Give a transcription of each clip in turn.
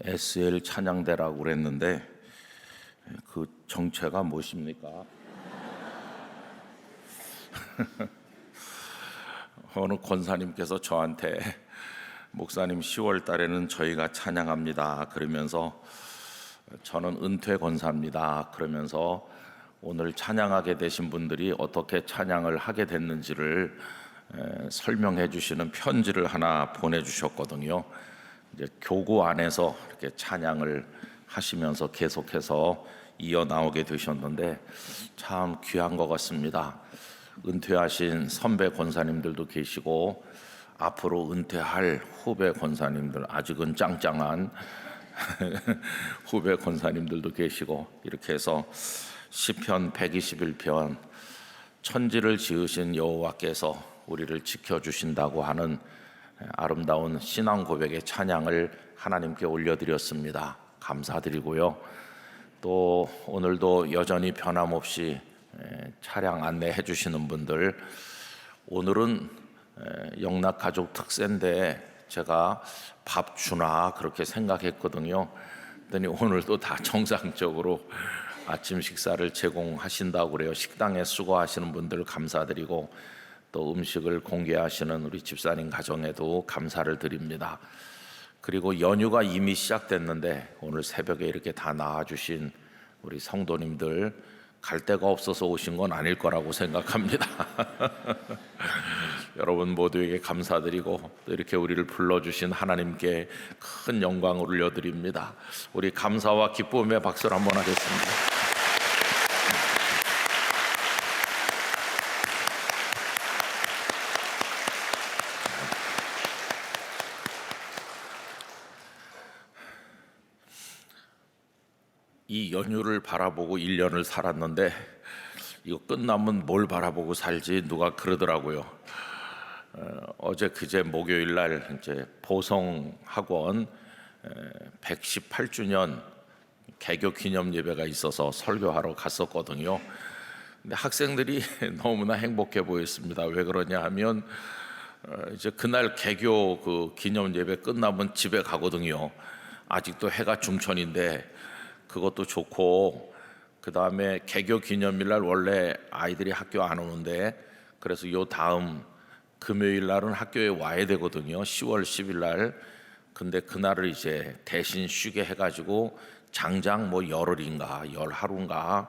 SL 찬양대라고 그랬는데 그 정체가 무엇입니까? 어느 권사님께서 저한테 목사님 10월 달에는 저희가 찬양합니다 그러면서 저는 은퇴 권사입니다 그러면서 오늘 찬양하게 되신 분들이 어떻게 찬양을 하게 됐는지를 설명해 주시는 편지를 하나 보내주셨거든요. 이제 교구 안에서 이렇게 찬양을 하시면서 계속해서 이어 나오게 되셨는데 참 귀한 것 같습니다. 은퇴하신 선배 권사님들도 계시고 앞으로 은퇴할 후배 권사님들, 아직은 짱짱한 후배 권사님들도 계시고, 이렇게 해서 시편 121편 천지를 지으신 여호와께서 우리를 지켜주신다고 하는 아름다운 신앙 고백의 찬양을 하나님께 올려드렸습니다. 감사드리고요. 또 오늘도 여전히 변함없이 차량 안내해 주시는 분들, 오늘은 영락가족 특세인데 제가 밥 주나 그렇게 생각했거든요. 그랬더니 오늘도 다 정상적으로 아침 식사를 제공하신다고 그래요. 식당에 수고하시는 분들 감사드리고 또 음식을 공개하시는 우리 집사님 가정에도 감사를 드립니다. 그리고 연휴가 이미 시작됐는데 오늘 새벽에 이렇게 다 나와주신 우리 성도님들, 갈 데가 없어서 오신 건 아닐 거라고 생각합니다. 여러분 모두에게 감사드리고 또 이렇게 우리를 불러주신 하나님께 큰 영광을 올려드립니다. 우리 감사와 기쁨의 박수를 한번 하겠습니다. 이 연휴를 바라보고 1년을 살았는데 이거 끝나면 뭘 바라보고 살지 누가 그러더라고요. 어제 그제 목요일 날 이제 보성학원 118주년 개교 기념 예배가 있어서 설교하러 갔었거든요. 근데 학생들이 너무나 행복해 보였습니다. 왜 그러냐 하면 이제 그날 개교 그 기념 예배 끝나면 집에 가거든요. 아직도 해가 중천인데 그것도 좋고, 그 다음에 개교 기념일 날 원래 아이들이 학교 안 오는데 그래서 요 다음 금요일 날은 학교에 와야 되거든요. 10월 10일 날. 근데 그날을 이제 대신 쉬게 해가지고 장장 뭐 열흘인가 열하루인가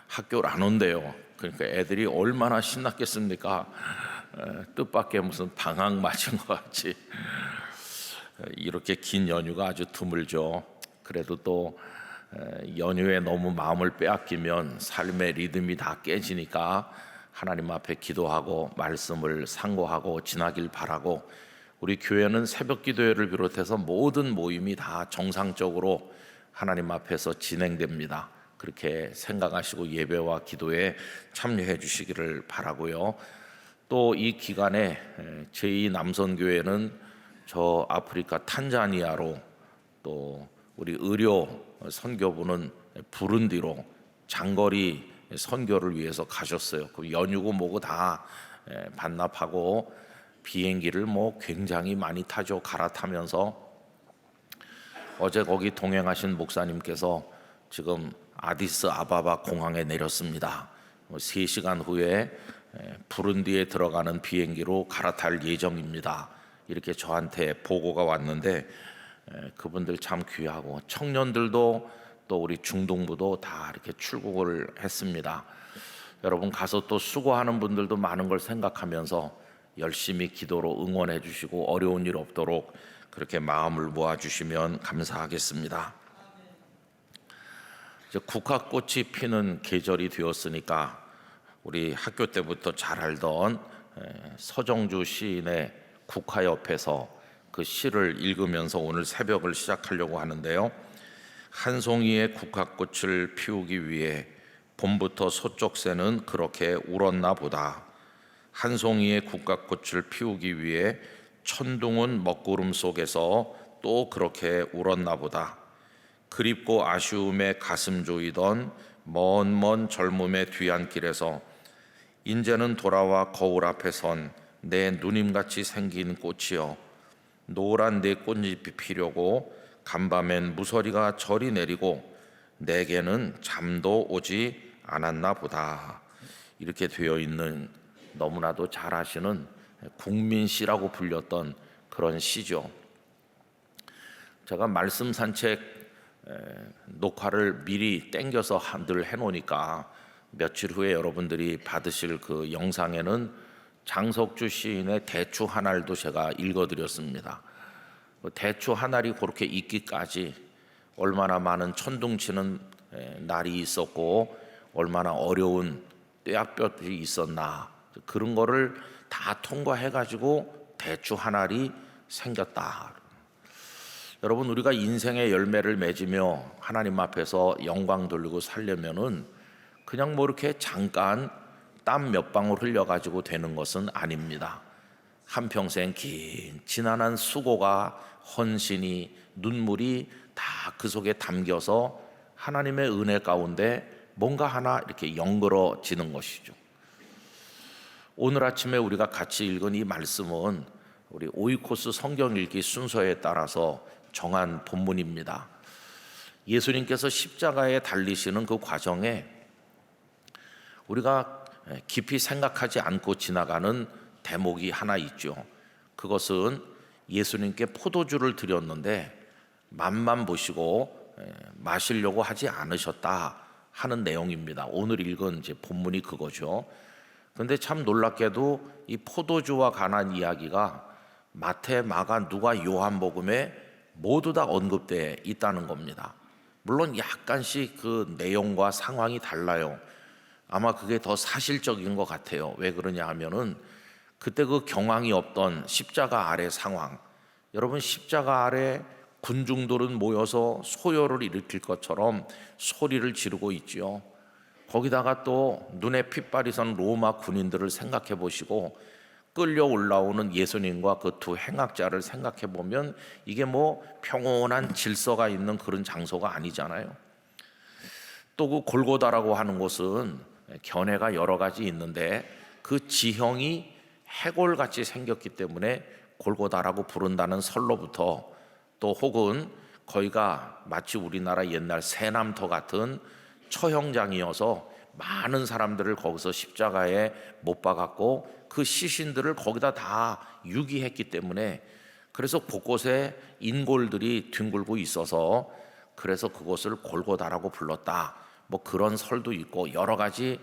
학교를 안 온대요. 그러니까 애들이 얼마나 신났겠습니까? 뜻밖의 무슨 방학 맞은 것 같이. 이렇게 긴 연휴가 아주 드물죠. 그래도 또 연휴에 너무 마음을 빼앗기면 삶의 리듬이 다 깨지니까 하나님 앞에 기도하고 말씀을 상고하고 지나길 바라고, 우리 교회는 새벽 기도회를 비롯해서 모든 모임이 다 정상적으로 하나님 앞에서 진행됩니다. 그렇게 생각하시고 예배와 기도에 참여해 주시기를 바라고요. 또 이 기간에 제2남선교회는 저 아프리카 탄자니아로, 또 우리 의료 선교부는 부룬디로 장거리 선교를 위해서 가셨어요. 그 연휴고 뭐고 다 반납하고 비행기를 뭐 굉장히 많이 타죠. 갈아타면서 어제 거기 동행하신 목사님께서 지금 아디스 아바바 공항에 내렸습니다. 3시간 후에 부룬디에 들어가는 비행기로 갈아탈 예정입니다. 이렇게 저한테 보고가 왔는데 그분들 참 귀하고, 청년들도 또 우리 중동부도 다 이렇게 출국을 했습니다. 여러분 가서 또 수고하는 분들도 많은 걸 생각하면서 열심히 기도로 응원해 주시고 어려운 일 없도록 그렇게 마음을 모아 주시면 감사하겠습니다. 이제 국화꽃이 피는 계절이 되었으니까 우리 학교 때부터 잘 알던 서정주 시인의 국화 옆에서 그 시를 읽으면서 오늘 새벽을 시작하려고 하는데요. 한 송이의 국화꽃을 피우기 위해 봄부터 소쩍새는 그렇게 울었나 보다. 한 송이의 국화꽃을 피우기 위해 천둥은 먹구름 속에서 또 그렇게 울었나 보다. 그립고 아쉬움에 가슴 조이던 먼 젊음의 뒤안길에서 인제는 돌아와 거울 앞에 선 내 누님같이 생긴 꽃이여, 노란 내 꽃잎이 피려고 간밤엔 무서리가 저리 내리고 내게는 잠도 오지 않았나 보다. 이렇게 되어 있는 너무나도 잘 아시는 국민시라고 불렸던 그런 시죠. 제가 말씀 산책 녹화를 미리 땡겨서 늘 해놓으니까 며칠 후에 여러분들이 받으실 그 영상에는 장석주 시인의 대추 한 알도 제가 읽어드렸습니다. 대추 한 알이 그렇게 있기까지 얼마나 많은 천둥치는 날이 있었고 얼마나 어려운 뙤약볕이 있었나, 그런 거를 다 통과해가지고 대추 한 알이 생겼다. 여러분, 우리가 인생의 열매를 맺으며 하나님 앞에서 영광 돌리고 살려면은 그냥 뭐 이렇게 잠깐 땀 몇 방울 흘려가지고 되는 것은 아닙니다. 한평생 긴 지난한 수고가, 헌신이, 눈물이 다 그 속에 담겨서 하나님의 은혜 가운데 뭔가 하나 이렇게 연그러지는 것이죠. 오늘 아침에 우리가 같이 읽은 이 말씀은 우리 오이코스 성경 읽기 순서에 따라서 정한 본문입니다. 예수님께서 십자가에 달리시는 그 과정에 우리가 깊이 생각하지 않고 지나가는 대목이 하나 있죠. 그것은 예수님께 포도주를 드렸는데 맛만 보시고 마시려고 하지 않으셨다 하는 내용입니다. 오늘 읽은 이제 본문이 그거죠. 그런데 참 놀랍게도 이 포도주와 관한 이야기가 마태, 마가, 누가, 요한복음에 모두 다 언급되어 있다는 겁니다. 물론 약간씩 그 내용과 상황이 달라요. 아마 그게 더 사실적인 것 같아요. 왜 그러냐 하면은 그때 그 경황이 없던 십자가 아래 상황, 여러분 십자가 아래 군중들은 모여서 소요를 일으킬 것처럼 소리를 지르고 있지요. 거기다가 또 눈에 핏발이 선 로마 군인들을 생각해 보시고 끌려 올라오는 예수님과 그 두 행악자를 생각해 보면 이게 뭐 평온한 질서가 있는 그런 장소가 아니잖아요. 또 그 골고다라고 하는 곳은 견해가 여러 가지 있는데 그 지형이 해골같이 생겼기 때문에 골고다라고 부른다는 설로부터, 또 혹은 거기가 마치 우리나라 옛날 세남터 같은 처형장이어서 많은 사람들을 거기서 십자가에 못 박았고 그 시신들을 거기다 다 유기했기 때문에 그래서 곳곳에 인골들이 뒹굴고 있어서 그래서 그곳을 골고다라고 불렀다. 뭐 그런 설도 있고 여러 가지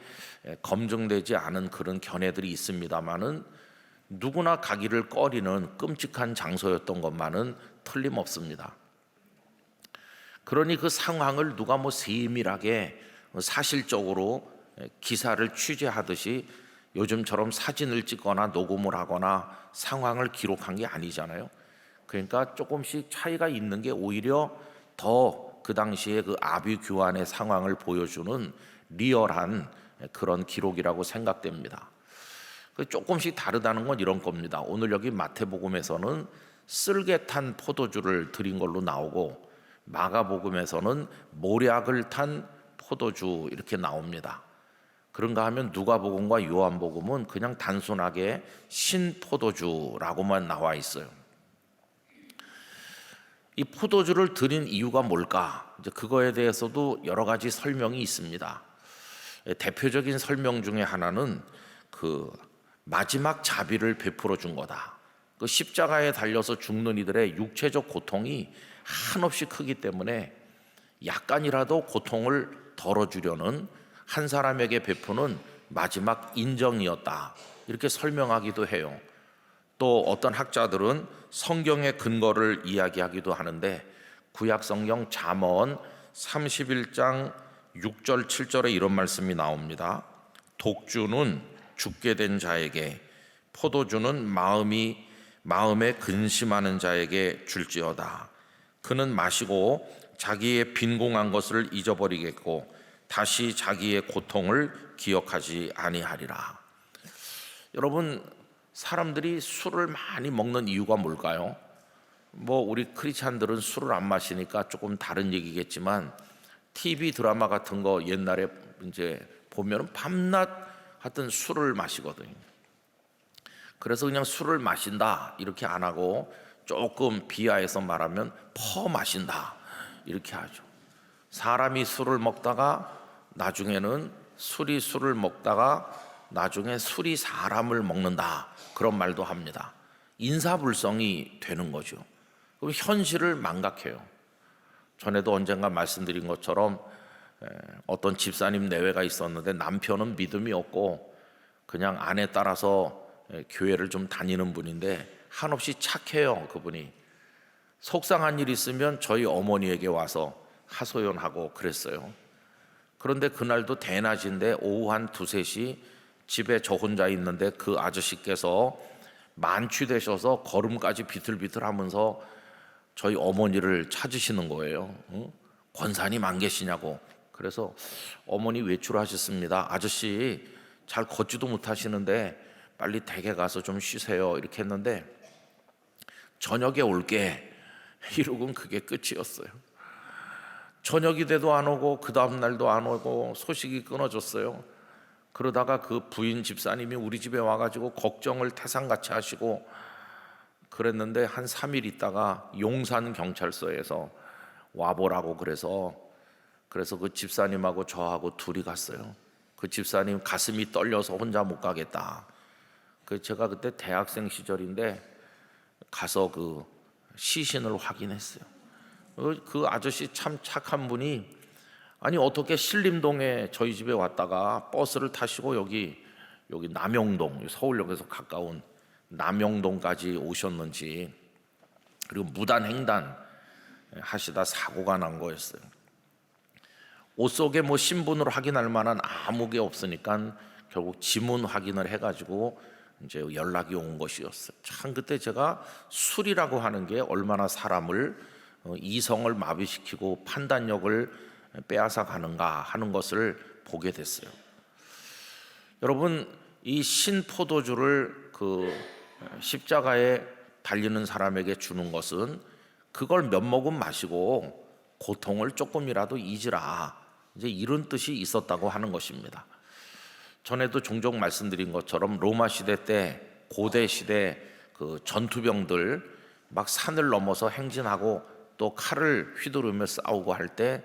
검증되지 않은 그런 견해들이 있습니다만은 누구나 가기를 꺼리는 끔찍한 장소였던 것만은 틀림없습니다. 그러니 그 상황을 누가 뭐 세밀하게 사실적으로 기사를 취재하듯이 요즘처럼 사진을 찍거나 녹음을 하거나 상황을 기록한 게 아니잖아요. 그러니까 조금씩 차이가 있는 게 오히려 더 그 당시에 그 아비규환의 상황을 보여주는 리얼한 그런 기록이라고 생각됩니다. 조금씩 다르다는 건 이런 겁니다. 오늘 여기 마태복음에서는 쓸개 탄 포도주를 드린 걸로 나오고 마가복음에서는 모략을 탄 포도주 이렇게 나옵니다. 그런가 하면 누가복음과 요한복음은 그냥 단순하게 신포도주라고만 나와 있어요. 이 포도주를 드린 이유가 뭘까? 이제 그거에 대해서도 여러 가지 설명이 있습니다. 대표적인 설명 중에 하나는 그 마지막 자비를 베풀어 준 거다. 그 십자가에 달려서 죽는 이들의 육체적 고통이 한없이 크기 때문에 약간이라도 고통을 덜어주려는 한 사람에게 베푸는 마지막 인정이었다. 이렇게 설명하기도 해요. 또 어떤 학자들은 성경의 근거를 이야기하기도 하는데 구약 성경 잠언 31장 6절 7절에 이런 말씀이 나옵니다. 독주는 죽게 된 자에게, 포도주는 마음에 근심하는 자에게 줄지어다. 그는 마시고 자기의 빈궁한 것을 잊어버리겠고 다시 자기의 고통을 기억하지 아니하리라. 여러분, 사람들이 술을 많이 먹는 이유가 뭘까요? 뭐 우리 크리스찬들은 술을 안 마시니까 조금 다른 얘기겠지만 TV 드라마 같은 거 옛날에 이제 보면은 밤낮 하여튼 술을 마시거든요. 그래서 그냥 술을 마신다 이렇게 안 하고 조금 비하해서 말하면 퍼 마신다 이렇게 하죠. 사람이 술을 먹다가 나중에는 술이 술을 먹다가 나중에 술이 사람을 먹는다 그런 말도 합니다. 인사불성이 되는 거죠. 그럼 현실을 망각해요. 전에도 언젠가 말씀드린 것처럼 어떤 집사님 내외가 있었는데 남편은 믿음이 없고 그냥 아내 따라서 교회를 좀 다니는 분인데 한없이 착해요. 그분이 속상한 일 있으면 저희 어머니에게 와서 하소연하고 그랬어요. 그런데 그날도 대낮인데 오후 한 2, 3시 집에 저 혼자 있는데 그 아저씨께서 만취되셔서 걸음까지 비틀비틀 하면서 저희 어머니를 찾으시는 거예요. 권사님 안 계시냐고. 그래서 어머니 외출하셨습니다. 아저씨 잘 걷지도 못하시는데 빨리 댁에 가서 좀 쉬세요 이렇게 했는데 저녁에 올게 이러고는 그게 끝이었어요. 저녁이 돼도 안 오고 그 다음 날도 안 오고 소식이 끊어졌어요. 그러다가 그 부인 집사님이 우리 집에 와가지고 걱정을 태산같이 하시고 그랬는데 한 3일 있다가 용산 경찰서에서 와보라고 그래서 그 집사님하고 저하고 둘이 갔어요. 그 집사님 가슴이 떨려서 혼자 못 가겠다. 제가 그때 대학생 시절인데 가서 그 시신을 확인했어요. 그 아저씨 참 착한 분이 아니 어떻게 신림동에 저희 집에 왔다가 버스를 타시고 여기 남영동 서울역에서 가까운 남영동까지 오셨는지 그리고 무단횡단 하시다 사고가 난 거였어요. 옷 속에 뭐 신분으로 확인할 만한 아무 게 없으니까 결국 지문 확인을 해가지고 이제 연락이 온 것이었어요. 참 그때 제가 술이라고 하는 게 얼마나 사람을 이성을 마비시키고 판단력을 빼앗아 가는가 하는 것을 보게 됐어요. 여러분 이 신포도주를 그 십자가에 달리는 사람에게 주는 것은 그걸 몇 모금 마시고 고통을 조금이라도 잊으라 이제 이런 뜻이 있었다고 하는 것입니다. 전에도 종종 말씀드린 것처럼 로마 시대 때 고대 시대 그 전투병들 막 산을 넘어서 행진하고 또 칼을 휘두르며 싸우고 할 때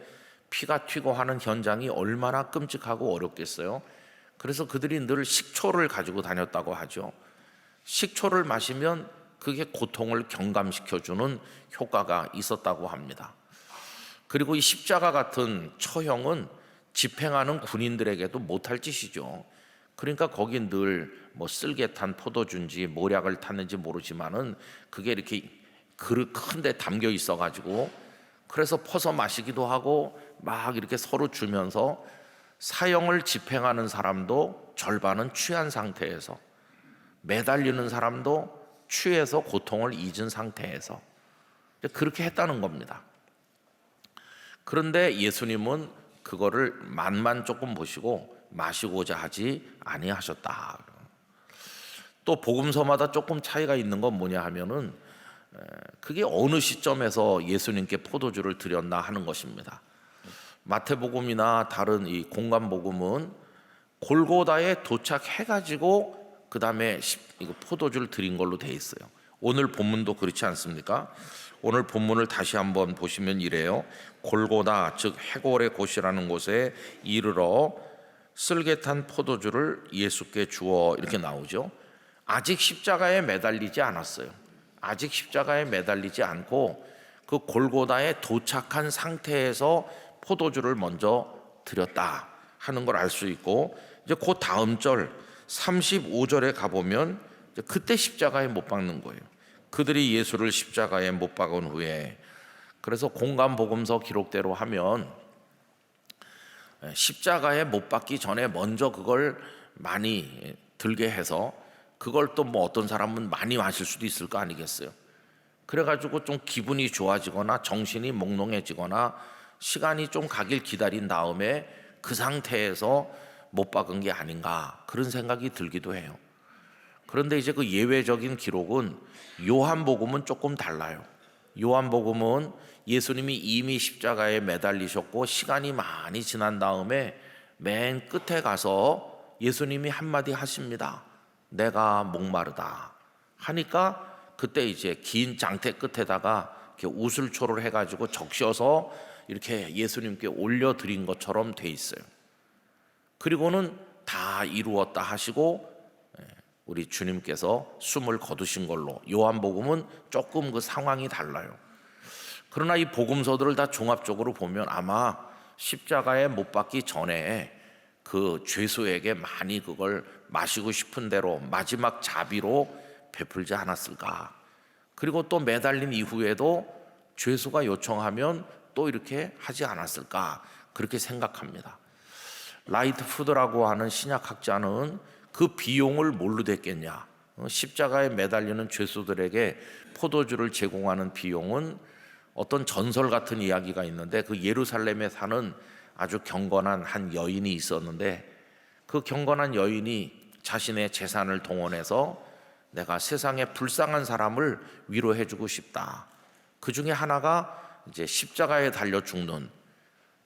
피가 튀고 하는 현장이 얼마나 끔찍하고 어렵겠어요. 그래서 그들이 늘 식초를 가지고 다녔다고 하죠. 식초를 마시면 그게 고통을 경감시켜주는 효과가 있었다고 합니다. 그리고 이 십자가 같은 처형은 집행하는 군인들에게도 못할 짓이죠. 그러니까 거기 늘 뭐 쓸개 탄 포도주인지 모략을 탔는지 모르지만은 그게 이렇게 그릇 큰 데 담겨 있어 가지고 그래서 퍼서 마시기도 하고 막 이렇게 서로 주면서 사형을 집행하는 사람도 절반은 취한 상태에서 매달리는 사람도 취해서 고통을 잊은 상태에서 그렇게 했다는 겁니다. 그런데 예수님은 그거를 맛만 조금 보시고 마시고자 하지 아니하셨다. 또 복음서마다 조금 차이가 있는 건 뭐냐 하면은 그게 어느 시점에서 예수님께 포도주를 드렸나 하는 것입니다. 마태복음이나 다른 이 공관복음은 골고다에 도착해가지고 그 다음에 포도주를 드린 걸로 돼 있어요. 오늘 본문도 그렇지 않습니까? 오늘 본문을 다시 한번 보시면 이래요. 골고다 즉 해골의 곳이라는 곳에 이르러 쓸개 탄 포도주를 예수께 주어 이렇게 나오죠. 아직 십자가에 매달리지 않았어요. 아직 십자가에 매달리지 않고 그 골고다에 도착한 상태에서 포도주를 먼저 드렸다 하는 걸 알 수 있고 이제 그 다음 절 35절에 가보면 그때 십자가에 못 박는 거예요. 그들이 예수를 십자가에 못 박은 후에 그래서 공관복음서 기록대로 하면 십자가에 못 박기 전에 먼저 그걸 많이 들게 해서 그걸 또 뭐 어떤 사람은 많이 마실 수도 있을 거 아니겠어요. 그래가지고 좀 기분이 좋아지거나 정신이 몽롱해지거나 시간이 좀 가길 기다린 다음에 그 상태에서 못 박은 게 아닌가 그런 생각이 들기도 해요. 그런데 이제 그 예외적인 기록은 요한복음은 조금 달라요. 요한복음은 예수님이 이미 십자가에 매달리셨고 시간이 많이 지난 다음에 맨 끝에 가서 예수님이 한마디 하십니다. 내가 목마르다 하니까 그때 이제 긴 장대 끝에다가 이렇게 우슬초를 해가지고 적셔서 이렇게 예수님께 올려드린 것처럼 돼 있어요. 그리고는 다 이루었다 하시고 우리 주님께서 숨을 거두신 걸로, 요한복음은 조금 그 상황이 달라요. 그러나 이 복음서들을 다 종합적으로 보면 아마 십자가에 못 박기 전에 그 죄수에게 많이 그걸 마시고 싶은 대로 마지막 자비로 베풀지 않았을까. 그리고 또 매달린 이후에도 죄수가 요청하면 또 이렇게 하지 않았을까, 그렇게 생각합니다. 라이트푸드라고 하는 신약학자는 그 비용을 뭘로 댔겠냐, 십자가에 매달리는 죄수들에게 포도주를 제공하는 비용은 어떤 전설 같은 이야기가 있는데, 그 예루살렘에 사는 아주 경건한 한 여인이 있었는데, 그 경건한 여인이 자신의 재산을 동원해서 내가 세상에 불쌍한 사람을 위로해주고 싶다. 그 중에 하나가 이제 십자가에 달려 죽는,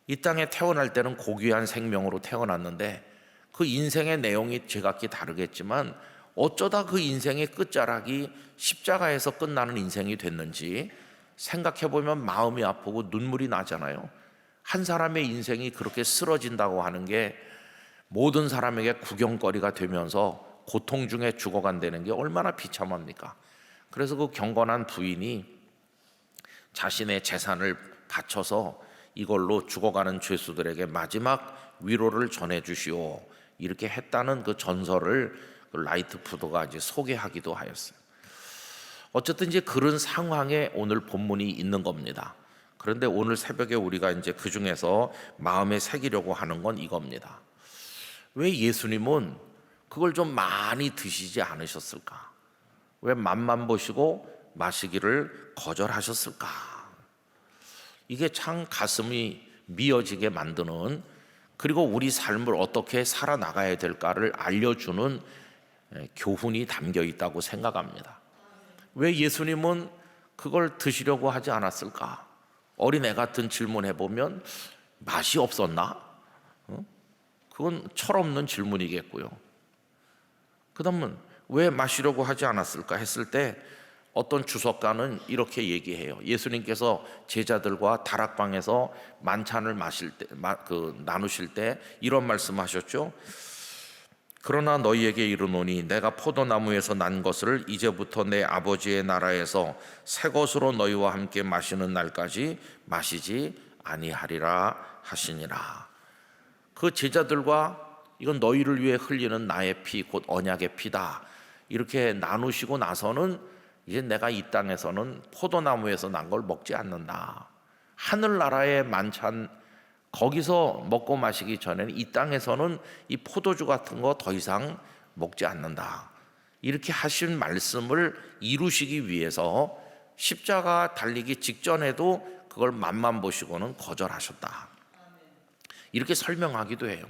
이 땅에 태어날 때는 고귀한 생명으로 태어났는데 그 인생의 내용이 제각기 다르겠지만 어쩌다 그 인생의 끝자락이 십자가에서 끝나는 인생이 됐는지 생각해보면 마음이 아프고 눈물이 나잖아요. 한 사람의 인생이 그렇게 쓰러진다고 하는 게 모든 사람에게 구경거리가 되면서 고통 중에 죽어간다는 게 얼마나 비참합니까? 그래서 그 경건한 부인이 자신의 재산을 바쳐서 이걸로 죽어가는 죄수들에게 마지막 위로를 전해주시오, 이렇게 했다는 그 전설을 라이트푸드가 이제 소개하기도 하였어요. 어쨌든 이제 그런 상황에 오늘 본문이 있는 겁니다. 그런데 오늘 새벽에 우리가 이제 그 중에서 마음에 새기려고 하는 건 이겁니다. 왜 예수님은 그걸 좀 많이 드시지 않으셨을까? 왜 맛만 보시고 마시기를 거절하셨을까? 이게 참 가슴이 미어지게 만드는, 그리고 우리 삶을 어떻게 살아나가야 될까를 알려주는 교훈이 담겨 있다고 생각합니다. 왜 예수님은 그걸 드시려고 하지 않았을까? 어린애 같은 질문 해보면 맛이 없었나? 그건 철없는 질문이겠고요. 그 다음은 왜 마시려고 하지 않았을까 했을 때 어떤 주석가는 이렇게 얘기해요. 예수님께서 제자들과 다락방에서 만찬을 나누실 때 이런 말씀하셨죠. 그러나 너희에게 이르노니 내가 포도나무에서 난 것을 이제부터 내 아버지의 나라에서 새 것으로 너희와 함께 마시는 날까지 마시지 아니하리라 하시니라. 그 제자들과 이건 너희를 위해 흘리는 나의 피 곧 언약의 피다, 이렇게 나누시고 나서는 이제 내가 이 땅에서는 포도나무에서 난 걸 먹지 않는다. 하늘나라의 만찬 거기서 먹고 마시기 전에는 이 땅에서는 이 포도주 같은 거 더 이상 먹지 않는다. 이렇게 하신 말씀을 이루시기 위해서 십자가 달리기 직전에도 그걸 맛만 보시고는 거절하셨다. 이렇게 설명하기도 해요.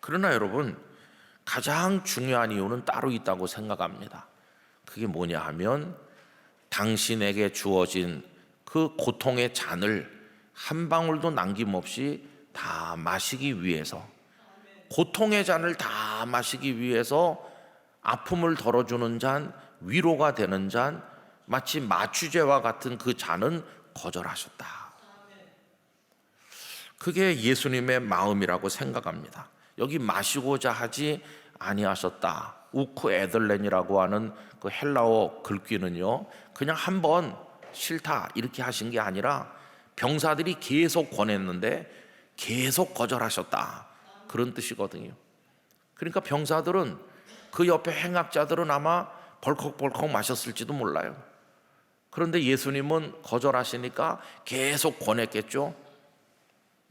그러나 여러분, 가장 중요한 이유는 따로 있다고 생각합니다. 그게 뭐냐 하면 당신에게 주어진 그 고통의 잔을 한 방울도 남김없이 다 마시기 위해서, 고통의 잔을 다 마시기 위해서 아픔을 덜어주는 잔, 위로가 되는 잔, 마치 마취제와 같은 그 잔은 거절하셨다. 그게 예수님의 마음이라고 생각합니다. 여기 마시고자 하지 아니하셨다. 우크 에들렌이라고 하는 그 헬라어 글귀는요, 그냥 한번 싫다 이렇게 하신 게 아니라 병사들이 계속 권했는데 계속 거절하셨다, 그런 뜻이거든요. 그러니까 병사들은, 그 옆에 행악자들은 아마 벌컥벌컥 마셨을지도 몰라요. 그런데 예수님은 거절하시니까 계속 권했겠죠.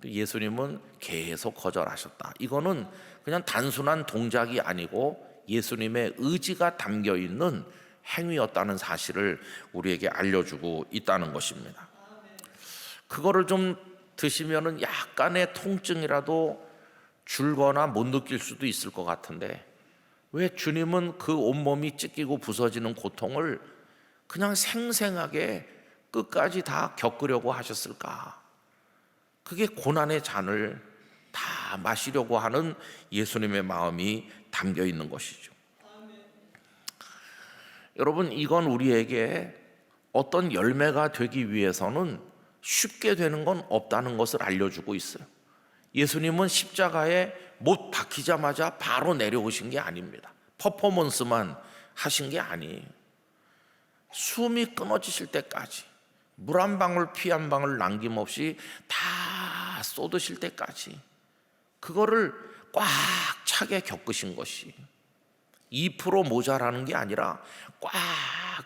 예수님은 계속 거절하셨다. 이거는 그냥 단순한 동작이 아니고 예수님의 의지가 담겨 있는 행위였다는 사실을 우리에게 알려주고 있다는 것입니다. 그거를 좀 드시면은 약간의 통증이라도 줄거나 못 느낄 수도 있을 것 같은데, 왜 주님은 그 온몸이 찢기고 부서지는 고통을 그냥 생생하게 끝까지 다 겪으려고 하셨을까? 그게 고난의 잔을 다 마시려고 하는 예수님의 마음이 담겨 있는 것이죠. 여러분, 이건 우리에게 어떤 열매가 되기 위해서는 쉽게 되는 건 없다는 것을 알려주고 있어요. 예수님은 십자가에 못 박히자마자 바로 내려오신 게 아닙니다. 퍼포먼스만 하신 게 아니에요. 숨이 끊어지실 때까지, 물 한 방울 피 한 방울 남김없이 다 쏟으실 때까지 그거를 꽉 차게 겪으신 것이 2% 모자라는 게 아니라 꽉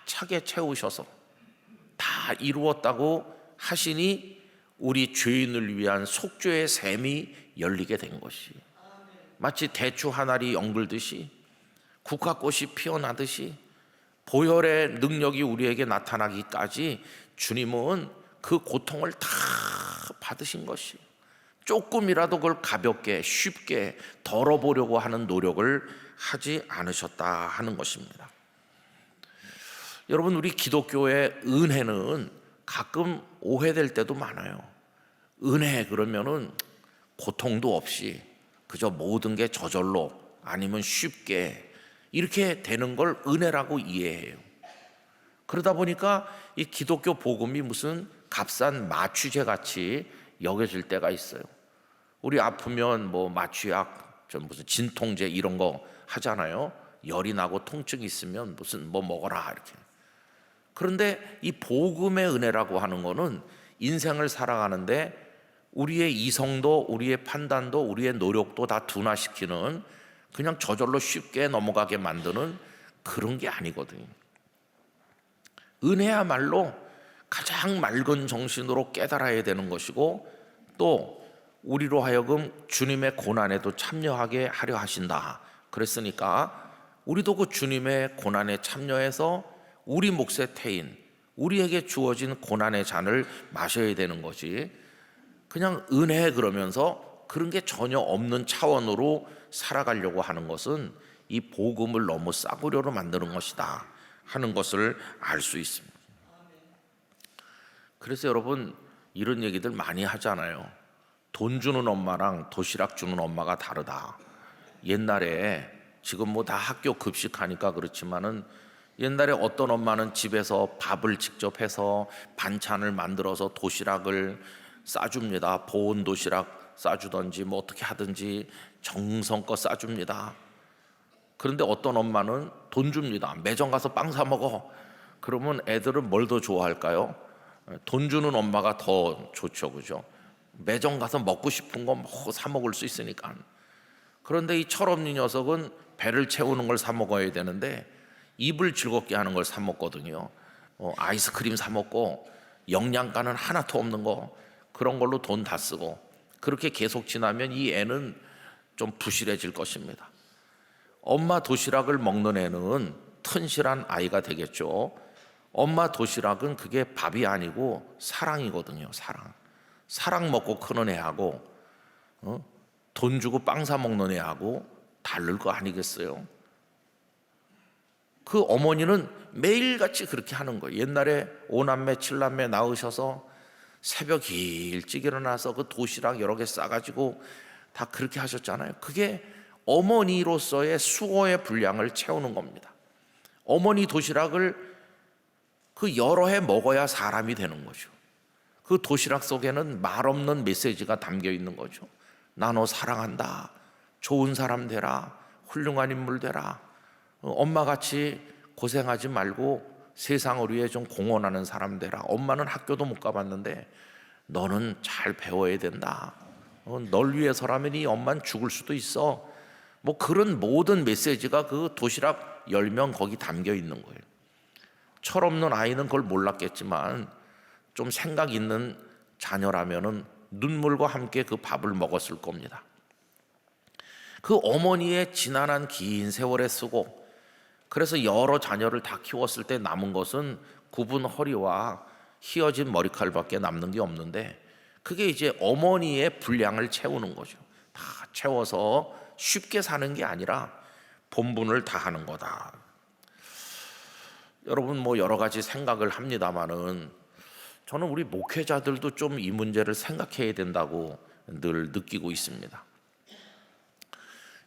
차게 채우셔서 다 이루었다고 하시니 우리 죄인을 위한 속죄의 샘이 열리게 된 것이, 마치 대추 한 알이 연글듯이 국화꽃이 피어나듯이 보혈의 능력이 우리에게 나타나기까지 주님은 그 고통을 다 받으신 것이, 조금이라도 그걸 가볍게 쉽게 덜어보려고 하는 노력을 하지 않으셨다 하는 것입니다. 여러분, 우리 기독교의 은혜는 가끔 오해될 때도 많아요. 은혜 그러면은 고통도 없이 그저 모든 게 저절로 아니면 쉽게 이렇게 되는 걸 은혜라고 이해해요. 그러다 보니까 이 기독교 복음이 무슨 값싼 마취제 같이 여겨질 때가 있어요. 우리 아프면 뭐 마취약, 무슨 진통제 이런 거 하잖아요. 열이 나고 통증이 있으면 무슨 뭐 먹어라 이렇게. 그런데 이 복음의 은혜라고 하는 거는 인생을 살아가는데 우리의 이성도 우리의 판단도 우리의 노력도 다 둔화시키는, 그냥 저절로 쉽게 넘어가게 만드는 그런 게 아니거든요. 은혜야말로 가장 맑은 정신으로 깨달아야 되는 것이고, 또 우리로 하여금 주님의 고난에도 참여하게 하려 하신다 그랬으니까 우리도 그 주님의 고난에 참여해서 우리 몫의 태인, 우리에게 주어진 고난의 잔을 마셔야 되는 거지, 그냥 은혜 그러면서 그런 게 전혀 없는 차원으로 살아가려고 하는 것은 이 복음을 너무 싸구려로 만드는 것이다 하는 것을 알 수 있습니다. 그래서 여러분, 이런 얘기들 많이 하잖아요. 돈 주는 엄마랑 도시락 주는 엄마가 다르다. 옛날에, 지금 뭐 다 학교 급식하니까 그렇지만은 옛날에 어떤 엄마는 집에서 밥을 직접 해서 반찬을 만들어서 도시락을 싸줍니다. 보온 도시락 싸주든지 뭐 어떻게 하든지 정성껏 싸줍니다. 그런데 어떤 엄마는 돈 줍니다. 매점 가서 빵 사 먹어. 그러면 애들은 뭘 더 좋아할까요? 돈 주는 엄마가 더 좋죠, 그죠? 매점 가서 먹고 싶은 거 사 먹을 수 있으니까. 그런데 이 철없는 녀석은 배를 채우는 걸 사 먹어야 되는데 입을 즐겁게 하는 걸 사 먹거든요. 아이스크림 사 먹고 영양가는 하나도 없는 거, 그런 걸로 돈 다 쓰고, 그렇게 계속 지나면 이 애는 좀 부실해질 것입니다. 엄마 도시락을 먹는 애는 튼실한 아이가 되겠죠. 엄마 도시락은 그게 밥이 아니고 사랑이거든요. 사랑 먹고 크는 애하고 돈 주고 빵 사 먹는 애하고 다를 거 아니겠어요? 그 어머니는 매일같이 그렇게 하는 거예요. 옛날에 5남매 7남매 낳으셔서 새벽 일찍 일어나서 그 도시락 여러 개 싸가지고 다 그렇게 하셨잖아요. 그게 어머니로서의 수고의 분량을 채우는 겁니다. 어머니 도시락을 그 여러 해 먹어야 사람이 되는 거죠. 그 도시락 속에는 말 없는 메시지가 담겨 있는 거죠. 나 너 사랑한다. 좋은 사람 되라. 훌륭한 인물 되라. 엄마같이 고생하지 말고 세상을 위해 좀 공헌하는 사람 되라. 엄마는 학교도 못 가봤는데 너는 잘 배워야 된다. 널 위해서라면 이 엄마는 죽을 수도 있어. 뭐 그런 모든 메시지가 그 도시락 10명 거기 담겨 있는 거예요. 철없는 아이는 그걸 몰랐겠지만 좀 생각 있는 자녀라면은 눈물과 함께 그 밥을 먹었을 겁니다. 그 어머니의 지난한 긴 세월에 쓰고, 그래서 여러 자녀를 다 키웠을 때 남은 것은 굽은 허리와 휘어진 머리칼밖에 남는 게 없는데, 그게 이제 어머니의 분량을 채우는 거죠. 다 채워서 쉽게 사는 게 아니라 본분을 다하는 거다. 여러분 뭐 여러 가지 생각을 합니다마는 저는 우리 목회자들도 좀 이 문제를 생각해야 된다고 늘 느끼고 있습니다.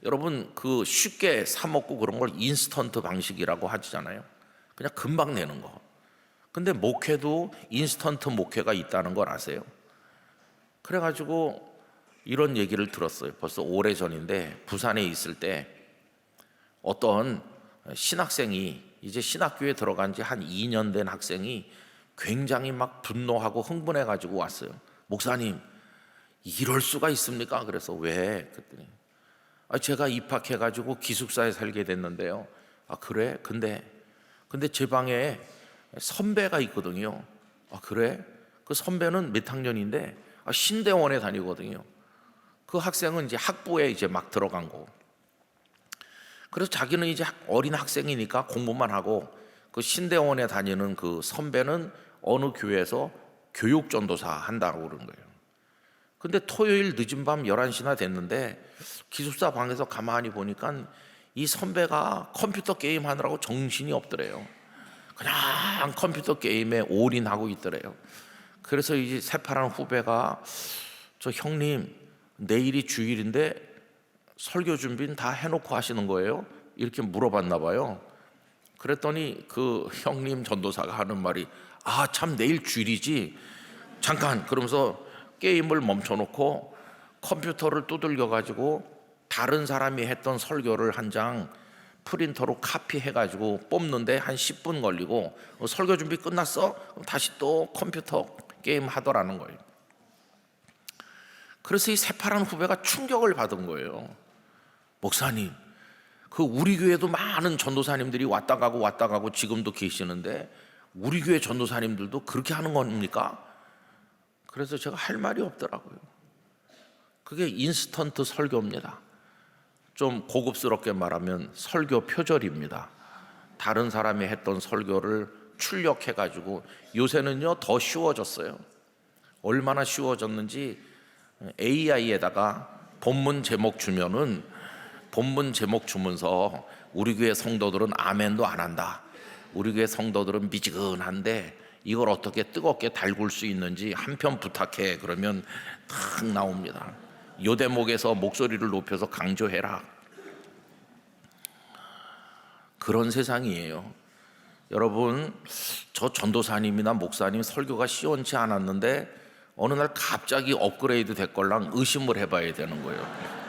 여러분 그 쉽게 사 먹고 그런 걸 인스턴트 방식이라고 하잖아요. 그냥 금방 내는 거. 근데 목회도 인스턴트 목회가 있다는 걸 아세요? 그래가지고 이런 얘기를 들었어요. 벌써 오래전인데 부산에 있을 때 어떤 신학생이 이제 신학교에 들어간 지 한 2년 된 학생이 굉장히 막 분노하고 흥분해가지고 왔어요. 목사님, 이럴 수가 있습니까? 그래서 왜? 그랬더니 제가 입학해가지고 기숙사에 살게 됐는데요. 그래? 근데 제 방에 선배가 있거든요. 그래? 그 선배는 몇 학년인데 신대원에 다니거든요. 그 학생은 이제 학부에 이제 막 들어간 거고. 그래서 자기는 이제 어린 학생이니까 공부만 하고 그 신대원에 다니는 그 선배는 어느 교회에서 교육전도사 한다고 그런 거예요. 근데 토요일 늦은 밤 11시나 됐는데 기숙사 방에서 가만히 보니까 이 선배가 컴퓨터 게임 하느라고 정신이 없더래요. 그냥 컴퓨터 게임에 올인하고 있더래요. 그래서 이제 새파란 후배가 저 형님 내일이 주일인데 설교 준비는 다 해놓고 하시는 거예요? 이렇게 물어봤나 봐요. 그랬더니 그 형님 전도사가 하는 말이 참 내일 주일이지 잠깐 그러면서 게임을 멈춰놓고 컴퓨터를 두들겨 가지고 다른 사람이 했던 설교를 한 장 프린터로 카피해가지고 뽑는데 한 10분 걸리고 설교 준비 끝났어? 그럼 다시 또 컴퓨터 게임 하더라는 거예요. 그래서 이 새파란 후배가 충격을 받은 거예요. 목사님, 그 우리 교회도 많은 전도사님들이 왔다 가고 지금도 계시는데 우리 교회 전도사님들도 그렇게 하는 겁니까? 그래서 제가 할 말이 없더라고요. 그게 인스턴트 설교입니다. 좀 고급스럽게 말하면 설교 표절입니다. 다른 사람이 했던 설교를 출력해가지고 요새는요 더 쉬워졌어요. 얼마나 쉬워졌는지 AI에다가 본문 제목 주면은 본문 제목 주면서 우리 교회 성도들은 아멘도 안 한다. 우리 교회 성도들은 미지근한데 이걸 어떻게 뜨겁게 달굴 수 있는지 한 편 부탁해. 그러면 탁 나옵니다. 요 대목에서 목소리를 높여서 강조해라. 그런 세상이에요. 여러분, 저 전도사님이나 목사님 설교가 시원치 않았는데 어느 날 갑자기 업그레이드 됐걸랑 의심을 해봐야 되는 거예요.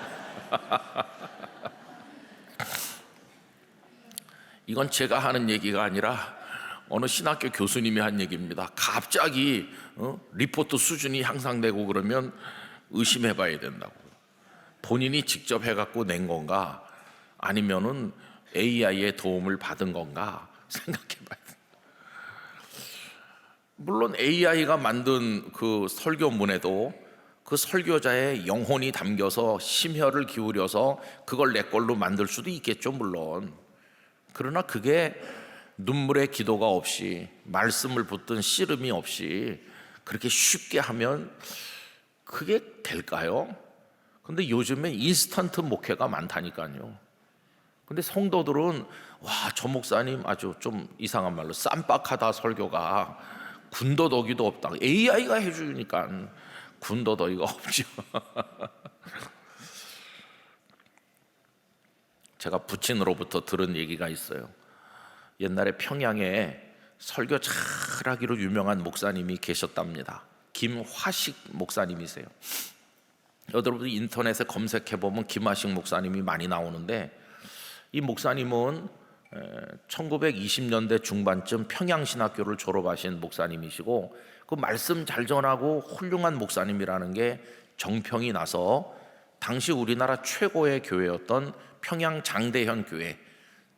이건 제가 하는 얘기가 아니라 어느 신학교 교수님이 한 얘기입니다. 갑자기 리포트 수준이 향상되고 그러면 의심해봐야 된다고. 본인이 직접 해갖고 낸 건가 아니면은 AI의 도움을 받은 건가 생각해봐야 돼. 물론 AI가 만든 그 설교문에도 그 설교자의 영혼이 담겨서 심혈을 기울여서 그걸 내 걸로 만들 수도 있겠죠, 물론. 그러나 그게 눈물의 기도가 없이 말씀을 붙든 씨름이 없이 그렇게 쉽게 하면 그게 될까요? 근데 요즘에 인스턴트 목회가 많다니까요. 근데 성도들은 저 목사님 아주 좀 이상한 말로 쌈박하다 설교가 군더더기도 없다. AI가 해주니까 군더더기가 없죠. 제가 부친으로부터 들은 얘기가 있어요. 옛날에 평양에 설교 잘하기로 유명한 목사님이 계셨답니다. 김화식 목사님이세요. 여러분 인터넷에 검색해보면 김화식 목사님이 많이 나오는데 이 목사님은 1920년대 중반쯤 평양신학교를 졸업하신 목사님이시고 그 말씀 잘 전하고 훌륭한 목사님이라는 게 정평이 나서 당시 우리나라 최고의 교회였던 평양 장대현 교회,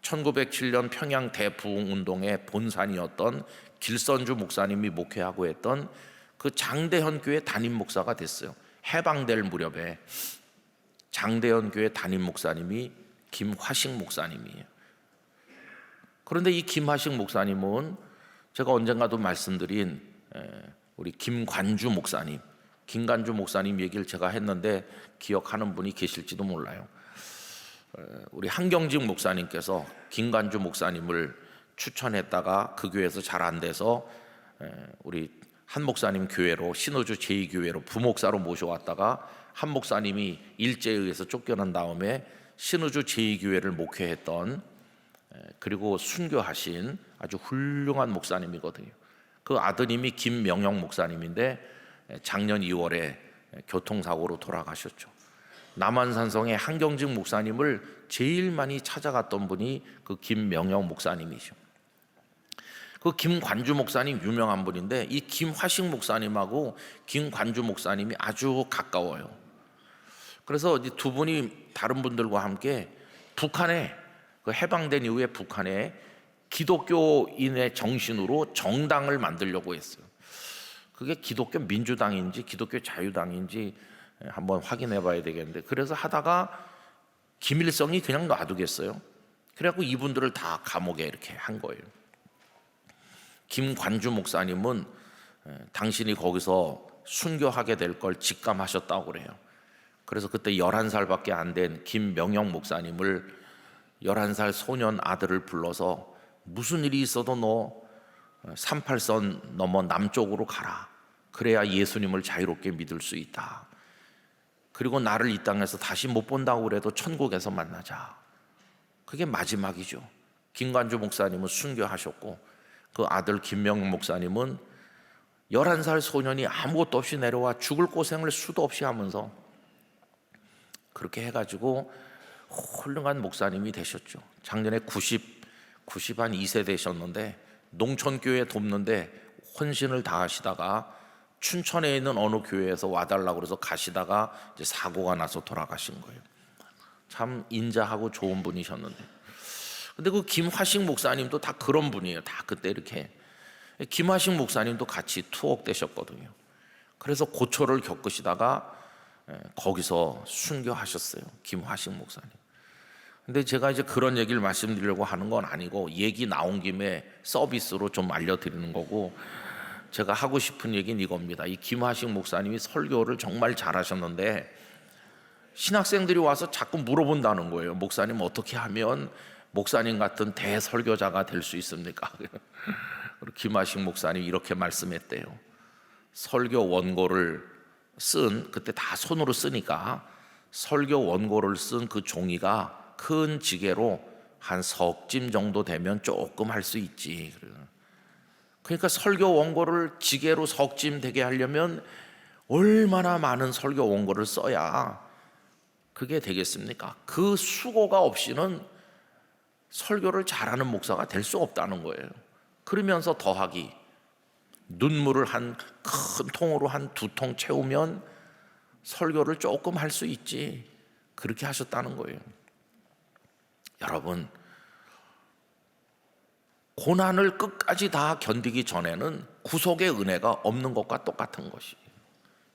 1907년 평양 대부흥운동의 본산이었던 길선주 목사님이 목회하고 했던 그 장대현 교회 담임 목사가 됐어요. 해방될 무렵에 장대현 교회 담임 목사님이 김화식 목사님이에요. 그런데 이 김화식 목사님은 제가 언젠가도 말씀드린 우리 김관주 목사님, 김관주 목사님 얘기를 제가 했는데 기억하는 분이 계실지도 몰라요. 우리 한경직 목사님께서 김관주 목사님을 추천했다가 그 교회에서 잘 안 돼서 우리 한 목사님 교회로 신호주 제2교회로 부목사로 모셔왔다가 한 목사님이 일제에 의해서 쫓겨난 다음에 신호주 제2교회를 목회했던 그리고 순교하신 아주 훌륭한 목사님이거든요. 그 아드님이 김명영 목사님인데 작년 2월에 교통사고로 돌아가셨죠. 남한산성의 한경직 목사님을 제일 많이 찾아갔던 분이 그 김명영 목사님이죠. 그 김관주 목사님 유명한 분인데 이 김화식 목사님하고 김관주 목사님이 아주 가까워요. 그래서 이 두 분이 다른 분들과 함께 북한에 그 해방된 이후에 북한에 기독교인의 정신으로 정당을 만들려고 했어요. 그게 기독교 민주당인지 기독교 자유당인지 한번 확인해 봐야 되겠는데, 그래서 하다가 김일성이 그냥 놔두겠어요. 그래갖고 이분들을 다 감옥에 이렇게 한 거예요. 김관주 목사님은 당신이 거기서 순교하게 될 걸 직감하셨다고 그래요. 그래서 그때 11살밖에 안 된 김명영 목사님을 11살 소년 아들을 불러서 무슨 일이 있어도 너 38선 넘어 남쪽으로 가라. 그래야 예수님을 자유롭게 믿을 수 있다. 그리고 나를 이 땅에서 다시 못 본다고 그래도 천국에서 만나자. 그게 마지막이죠. 김관주 목사님은 순교하셨고 그 아들 김명영 목사님은 11살 소년이 아무것도 없이 내려와 죽을 고생을 수도 없이 하면서 그렇게 해가지고 훌륭한 목사님이 되셨죠. 작년에 90한 2세 되셨는데 농촌교회 돕는데 헌신을 다하시다가 춘천에 있는 어느 교회에서 와달라고 그래서 가시다가 이제 사고가 나서 돌아가신 거예요. 참 인자하고 좋은 분이셨는데, 근데 그 김화식 목사님도 다 그런 분이에요. 다 그때 이렇게 김화식 목사님도 같이 투옥되셨거든요. 그래서 고초를 겪으시다가 거기서 순교하셨어요. 김화식 목사님. 근데 제가 이제 그런 얘기를 말씀드리려고 하는 건 아니고 얘기 나온 김에 서비스로 좀 알려드리는 거고, 제가 하고 싶은 얘기는 이겁니다. 이 김화식 목사님이 설교를 정말 잘하셨는데 신학생들이 와서 자꾸 물어본다는 거예요. 목사님 어떻게 하면 목사님 같은 대설교자가 될 수 있습니까? 김화식 목사님이 이렇게 말씀했대요. 설교 원고를 쓴, 그때 다 손으로 쓰니까 설교 원고를 쓴 그 종이가 큰 지게로 한 석짐 정도 되면 조금 할 수 있지. 그러니까 설교 원고를 지게로 석짐 되게 하려면 얼마나 많은 설교 원고를 써야 그게 되겠습니까? 그 수고가 없이는 설교를 잘하는 목사가 될 수 없다는 거예요. 그러면서 더하기 눈물을 한 큰 통으로 한 2통 채우면 설교를 조금 할 수 있지. 그렇게 하셨다는 거예요. 여러분, 고난을 끝까지 다 견디기 전에는 구속의 은혜가 없는 것과 똑같은 것이,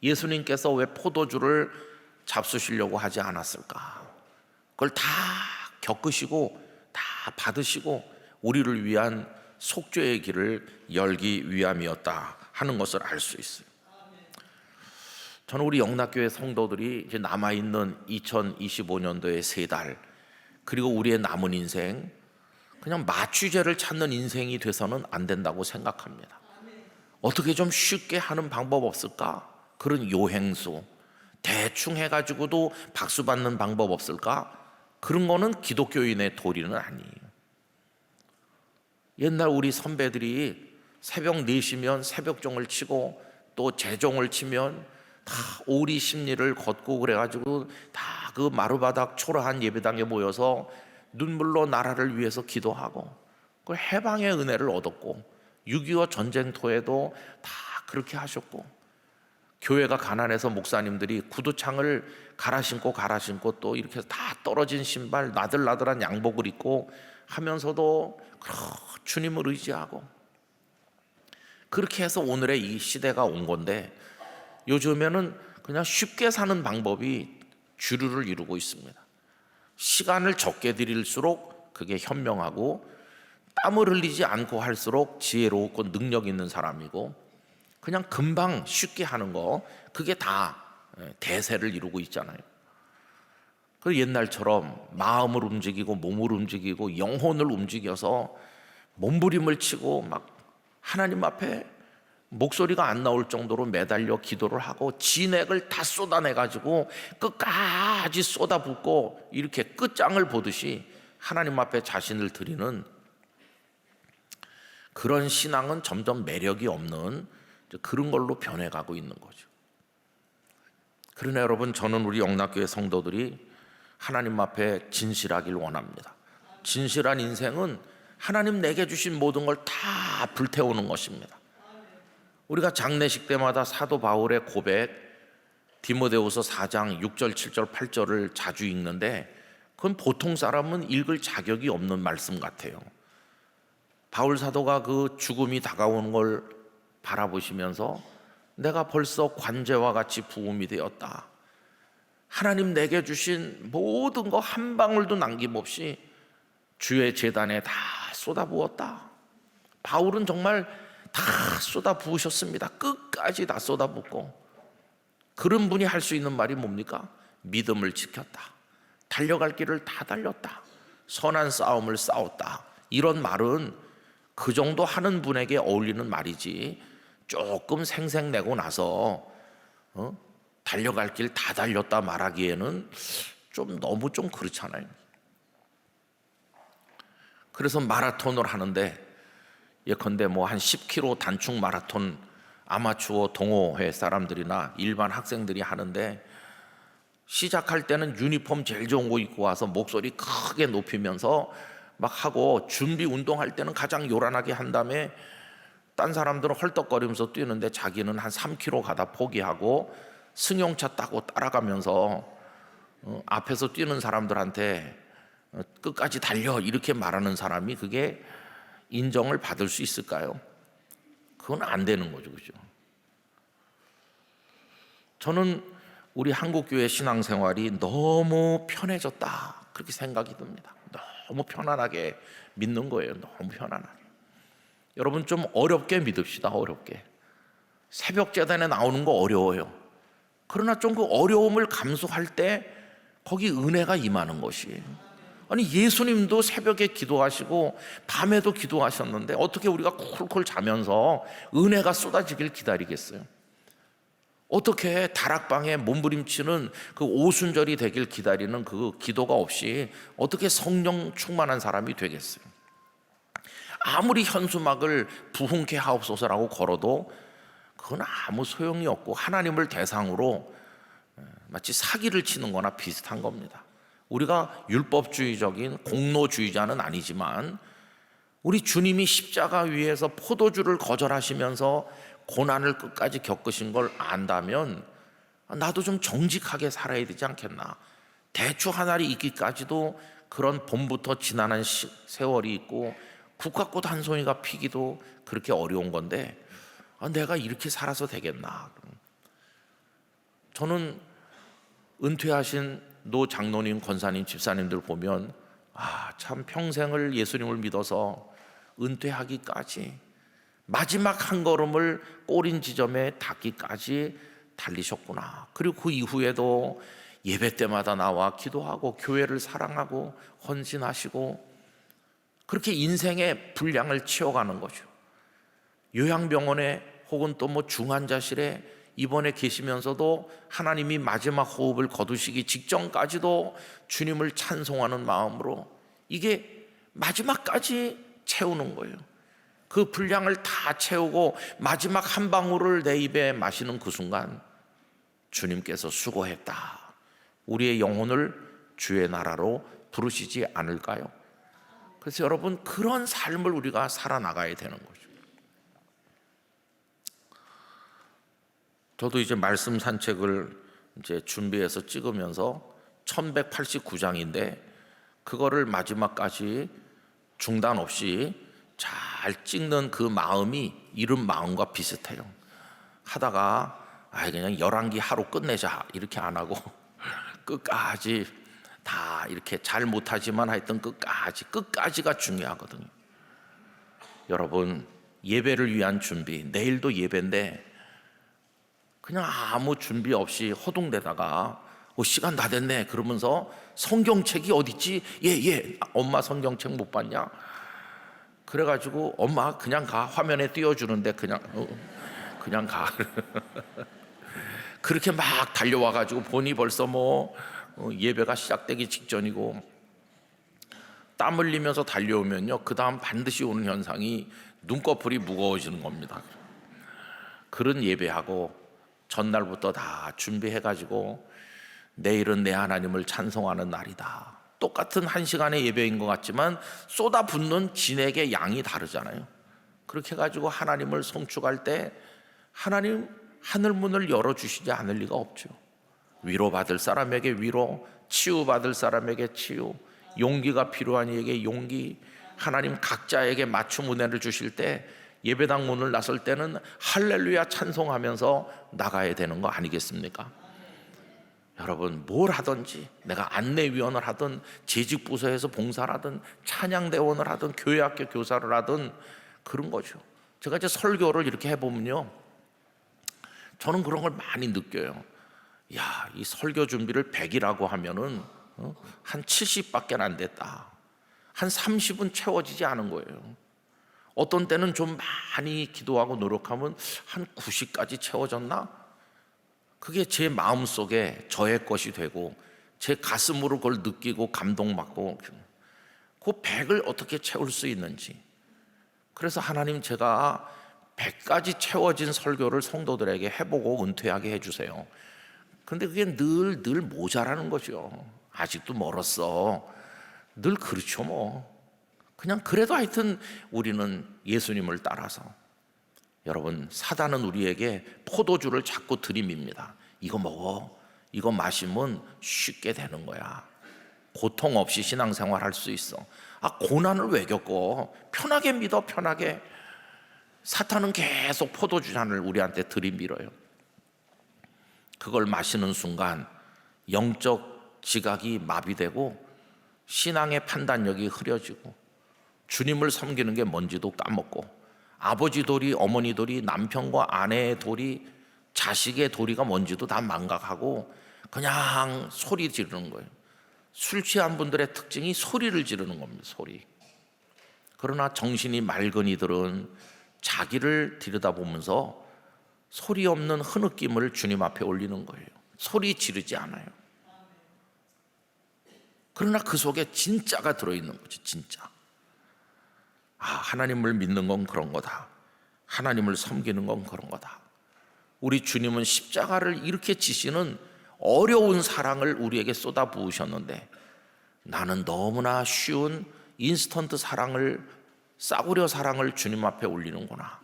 예수님께서 왜 포도주를 잡수시려고 하지 않았을까? 그걸 다 겪으시고 다 받으시고 우리를 위한 속죄의 길을 열기 위함이었다 하는 것을 알 수 있어요. 저는 우리 영락교회 성도들이 이제 남아있는 2025년도의 3달, 그리고 우리의 남은 인생, 그냥 마취제를 찾는 인생이 돼서는 안 된다고 생각합니다. 어떻게 좀 쉽게 하는 방법 없을까? 그런 요행수, 대충 해가지고도 박수 받는 방법 없을까? 그런 거는 기독교인의 도리는 아니에요. 옛날 우리 선배들이 새벽 4시면 새벽종을 치고 또 제종을 치면 다 오리 심리를 걷고 그래가지고 다 그 마루바닥 초라한 예배당에 모여서 눈물로 나라를 위해서 기도하고 그 해방의 은혜를 얻었고, 6.25 전쟁터에도 다 그렇게 하셨고, 교회가 가난해서 목사님들이 구두창을 갈아 신고 또 이렇게 다 떨어진 신발 나들나들한 양복을 입고 하면서도 주님을 의지하고 그렇게 해서 오늘의 이 시대가 온 건데, 요즘에는 그냥 쉽게 사는 방법이 주류를 이루고 있습니다. 시간을 적게 들일수록 그게 현명하고, 땀을 흘리지 않고 할수록 지혜롭고 능력 있는 사람이고, 그냥 금방 쉽게 하는 거, 그게 다 대세를 이루고 있잖아요. 그 옛날처럼 마음을 움직이고 몸을 움직이고 영혼을 움직여서 몸부림을 치고 막 하나님 앞에 목소리가 안 나올 정도로 매달려 기도를 하고 진액을 다 쏟아내가지고 끝까지 쏟아붓고 이렇게 끝장을 보듯이 하나님 앞에 자신을 드리는 그런 신앙은 점점 매력이 없는 그런 걸로 변해가고 있는 거죠. 그러나 여러분, 저는 우리 영락교회 성도들이 하나님 앞에 진실하길 원합니다. 진실한 인생은 하나님 내게 주신 모든 걸 다 불태우는 것입니다. 우리가 장례식 때마다 사도 바울의 고백, 디모데후서 4장 6절, 7절, 8절을 자주 읽는데 그건 보통 사람은 읽을 자격이 없는 말씀 같아요. 바울 사도가 그 죽음이 다가오는 걸 바라보시면서 내가 벌써 관제와 같이 부음이 되었다. 하나님 내게 주신 모든 거 한 방울도 남김없이 주의 제단에 다 쏟아부었다. 바울은 정말 다 쏟아부으셨습니다. 끝까지 다 쏟아붓고, 그런 분이 할 수 있는 말이 뭡니까? 믿음을 지켰다. 달려갈 길을 다 달렸다. 선한 싸움을 싸웠다. 이런 말은 그 정도 하는 분에게 어울리는 말이지, 조금 생색내고 나서 달려갈 길 다 달렸다 말하기에는 좀 너무 좀 그렇잖아요. 그래서 마라톤을 하는데, 예컨대 뭐 한 10km 단축 마라톤 아마추어 동호회 사람들이나 일반 학생들이 하는데, 시작할 때는 유니폼 제일 좋은 거 입고 와서 목소리 크게 높이면서 막 하고, 준비 운동할 때는 가장 요란하게 한 다음에 딴 사람들은 헐떡거리면서 뛰는데 자기는 한 3km 가다 포기하고 승용차 타고 따라가면서 앞에서 뛰는 사람들한테 끝까지 달려 이렇게 말하는 사람이 그게 인정을 받을 수 있을까요? 그건 안 되는 거죠, 그죠? 저는 우리 한국교회 신앙생활이 너무 편해졌다, 그렇게 생각이 듭니다. 너무 편안하게 믿는 거예요. 너무 편안하게. 여러분, 좀 어렵게 믿읍시다. 어렵게. 새벽 제단에 나오는 거 어려워요. 그러나 좀 그 어려움을 감수할 때 거기 은혜가 임하는 것이, 아니 예수님도 새벽에 기도하시고 밤에도 기도하셨는데 어떻게 우리가 콜콜 자면서 은혜가 쏟아지길 기다리겠어요? 어떻게 다락방에 몸부림치는 그 오순절이 되길 기다리는 그 기도가 없이 어떻게 성령 충만한 사람이 되겠어요? 아무리 현수막을 부흥케 하옵소서라고 걸어도 그건 아무 소용이 없고 하나님을 대상으로 마치 사기를 치는 거나 비슷한 겁니다. 우리가 율법주의적인 공로주의자는 아니지만 우리 주님이 십자가 위에서 포도주를 거절하시면서 고난을 끝까지 겪으신 걸 안다면 나도 좀 정직하게 살아야 되지 않겠나. 대추 한 알이 있기까지도 그런 봄부터 지난한 세월이 있고 국화꽃 한 송이가 피기도 그렇게 어려운 건데 내가 이렇게 살아서 되겠나. 저는 은퇴하신 노 장로님, 권사님, 집사님들 보면 참 평생을 예수님을 믿어서 은퇴하기까지 마지막 한 걸음을 꼬린 지점에 닿기까지 달리셨구나. 그리고 그 이후에도 예배 때마다 나와 기도하고 교회를 사랑하고 헌신하시고 그렇게 인생의 분량을 채워가는 거죠. 요양병원에 혹은 또 뭐 중환자실에 입원해 계시면서도 하나님이 마지막 호흡을 거두시기 직전까지도 주님을 찬송하는 마음으로 이게 마지막까지 채우는 거예요. 그 분량을 다 채우고 마지막 한 방울을 내 입에 마시는 그 순간 주님께서 수고했다, 우리의 영혼을 주의 나라로 부르시지 않을까요? 그래서 여러분, 그런 삶을 우리가 살아나가야 되는 거죠. 저도 이제 말씀 산책을 이제 준비해서 찍으면서 1189장인데 그거를 마지막까지 중단 없이 잘 찍는 그 마음이 이런 마음과 비슷해요. 하다가 그냥 11기 하루 끝내자 이렇게 안 하고 끝까지 다 이렇게 잘 못하지만 하여튼 끝까지가 중요하거든요. 여러분, 예배를 위한 준비, 내일도 예배인데 그냥 아무 준비 없이 허둥대다가 시간 다 됐네 그러면서 성경책이 어딨지? 예 엄마 성경책 못 봤냐? 그래가지고 엄마 그냥 가, 화면에 띄워주는데 그냥 가 그렇게 막 달려와가지고 보니 벌써 예배가 시작되기 직전이고, 땀 흘리면서 달려오면요 그 다음 반드시 오는 현상이 눈꺼풀이 무거워지는 겁니다. 그런 예배하고 전날부터 다 준비해가지고 내일은 내 하나님을 찬송하는 날이다. 똑같은 1시간의 예배인 것 같지만 쏟아붓는 진액의 양이 다르잖아요. 그렇게 해가지고 하나님을 송축할 때 하나님 하늘문을 열어주시지 않을 리가 없죠. 위로받을 사람에게 위로, 치유받을 사람에게 치유, 용기가 필요한 이에게 용기, 하나님 각자에게 맞춤 은혜를 주실 때 예배당 문을 나설 때는 할렐루야 찬송하면서 나가야 되는 거 아니겠습니까? 여러분, 뭘 하든지, 내가 안내위원을 하든 재직부서에서 봉사를 하든 찬양대원을 하든 교회학교 교사를 하든 그런 거죠. 제가 이제 설교를 이렇게 해보면요, 저는 그런 걸 많이 느껴요. 야, 이 설교 준비를 100이라고 하면은 한 70밖에 안 됐다. 한 30은 채워지지 않은 거예요. 어떤 때는 좀 많이 기도하고 노력하면 한 90까지 채워졌나? 그게 제 마음속에 저의 것이 되고 제 가슴으로 그걸 느끼고 감동받고 그 100을 어떻게 채울 수 있는지. 그래서 하나님, 제가 100까지 채워진 설교를 성도들에게 해보고 은퇴하게 해주세요. 근데 그게 늘 모자라는 거죠. 아직도 멀었어. 늘 그렇죠 뭐. 그냥 그래도 하여튼 우리는 예수님을 따라서. 여러분, 사단은 우리에게 포도주를 자꾸 들이밉니다. 이거 먹어, 이거 마시면 쉽게 되는 거야. 고통 없이 신앙생활 할 수 있어. 아, 고난을 왜 겪어? 편하게 믿어, 편하게. 사탄은 계속 포도주 잔을 우리한테 들이밀어요. 그걸 마시는 순간 영적 지각이 마비되고 신앙의 판단력이 흐려지고 주님을 섬기는 게 뭔지도 까먹고 아버지 도리, 어머니 도리, 남편과 아내의 도리, 자식의 도리가 뭔지도 다 망각하고 그냥 소리 지르는 거예요. 술 취한 분들의 특징이 소리를 지르는 겁니다. 소리. 그러나 정신이 맑은 이들은 자기를 들여다보면서 소리 없는 흐느낌을 주님 앞에 올리는 거예요. 소리 지르지 않아요. 그러나 그 속에 진짜가 들어있는 거죠. 진짜. 아, 하나님을 믿는 건 그런 거다. 하나님을 섬기는 건 그런 거다. 우리 주님은 십자가를 이렇게 지시는 어려운 사랑을 우리에게 쏟아 부으셨는데 나는 너무나 쉬운 인스턴트 사랑을, 싸구려 사랑을 주님 앞에 올리는구나.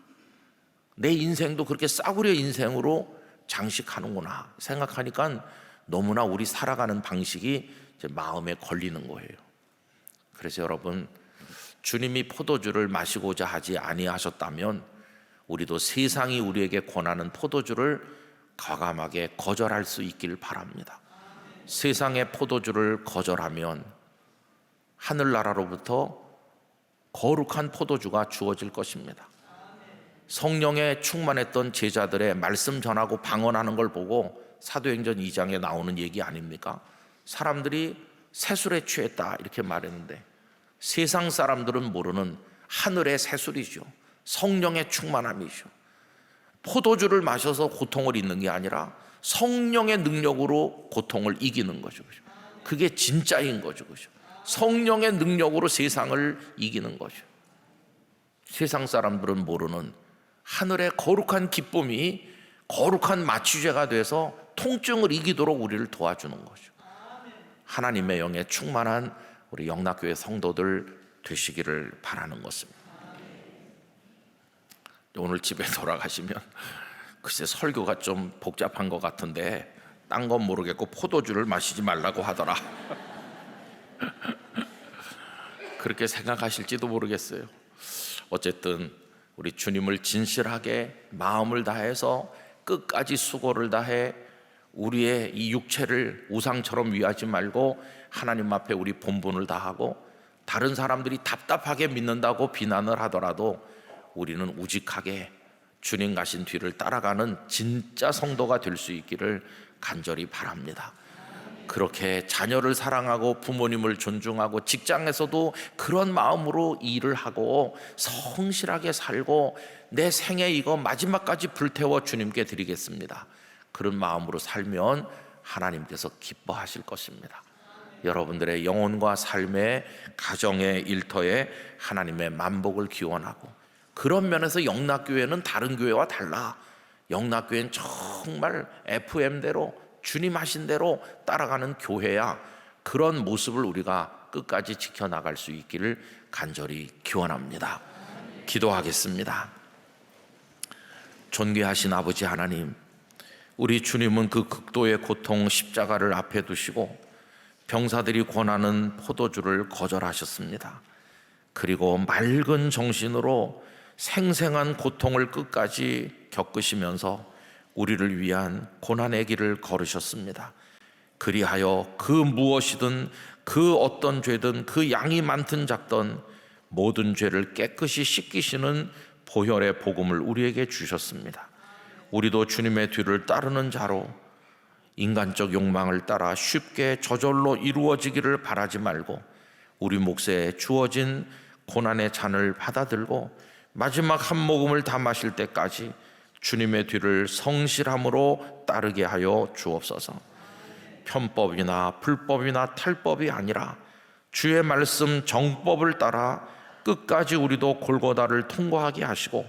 내 인생도 그렇게 싸구려 인생으로 장식하는구나 생각하니까 너무나 우리 살아가는 방식이 제 마음에 걸리는 거예요. 그래서 여러분, 주님이 포도주를 마시고자 하지 아니하셨다면 우리도 세상이 우리에게 권하는 포도주를 과감하게 거절할 수 있길 바랍니다. 세상의 포도주를 거절하면 하늘나라로부터 거룩한 포도주가 주어질 것입니다. 성령에 충만했던 제자들의 말씀 전하고 방언하는 걸 보고 사도행전 2장에 나오는 얘기 아닙니까? 사람들이 새술에 취했다 이렇게 말했는데 세상 사람들은 모르는 하늘의 새술이죠. 성령의 충만함이죠. 포도주를 마셔서 고통을 잊는 게 아니라 성령의 능력으로 고통을 이기는 거죠. 그게 진짜인 거죠. 성령의 능력으로 세상을 이기는 거죠. 세상 사람들은 모르는 하늘의 거룩한 기쁨이 거룩한 마취제가 돼서 통증을 이기도록 우리를 도와주는 거죠. 하나님의 영에 충만한 우리 영락교회 성도들 되시기를 바라는 것입니다. 오늘 집에 돌아가시면 글쎄 설교가 좀 복잡한 것 같은데 딴 건 모르겠고 포도주를 마시지 말라고 하더라. 그렇게 생각하실지도 모르겠어요. 어쨌든 우리 주님을 진실하게 마음을 다해서 끝까지 수고를 다해 우리의 이 육체를 우상처럼 위하지 말고 하나님 앞에 우리 본분을 다하고 다른 사람들이 답답하게 믿는다고 비난을 하더라도 우리는 우직하게 주님 가신 뒤를 따라가는 진짜 성도가 될 수 있기를 간절히 바랍니다. 그렇게 자녀를 사랑하고 부모님을 존중하고 직장에서도 그런 마음으로 일을 하고 성실하게 살고 내 생에 이거 마지막까지 불태워 주님께 드리겠습니다. 그런 마음으로 살면 하나님께서 기뻐하실 것입니다. 여러분들의 영혼과 삶의 가정의 일터에 하나님의 만복을 기원하고 그런 면에서 영락교회는 다른 교회와 달라. 영락교회는 정말 FM대로 주님 하신 대로 따라가는 교회야. 그런 모습을 우리가 끝까지 지켜나갈 수 있기를 간절히 기원합니다. 기도하겠습니다. 존귀하신 아버지 하나님, 우리 주님은 그 극도의 고통 십자가를 앞에 두시고 병사들이 권하는 포도주를 거절하셨습니다. 그리고 맑은 정신으로 생생한 고통을 끝까지 겪으시면서 우리를 위한 고난의 길을 걸으셨습니다. 그리하여 그 무엇이든 그 어떤 죄든 그 양이 많든 작든 모든 죄를 깨끗이 씻기시는 보혈의 복음을 우리에게 주셨습니다. 우리도 주님의 뒤를 따르는 자로 인간적 욕망을 따라 쉽게 저절로 이루어지기를 바라지 말고 우리 몫에 주어진 고난의 잔을 받아들고 마지막 한 모금을 다 마실 때까지 주님의 뒤를 성실함으로 따르게 하여 주옵소서. 편법이나 불법이나 탈법이 아니라 주의 말씀 정법을 따라 끝까지 우리도 골고다를 통과하게 하시고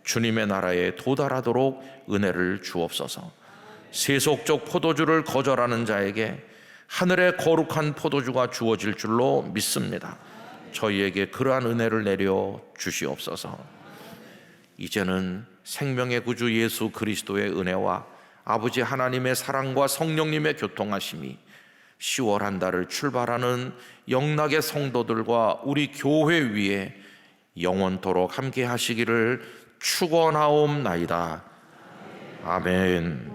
주님의 나라에 도달하도록 은혜를 주옵소서. 세속적 포도주를 거절하는 자에게 하늘의 거룩한 포도주가 주어질 줄로 믿습니다. 저희에게 그러한 은혜를 내려 주시옵소서. 이제는 생명의 구주 예수 그리스도의 은혜와 아버지 하나님의 사랑과 성령님의 교통하심이 10월 한 달을 출발하는 영락의 성도들과 우리 교회 위에 영원토록 함께 하시기를 축원하옵나이다. 아멘.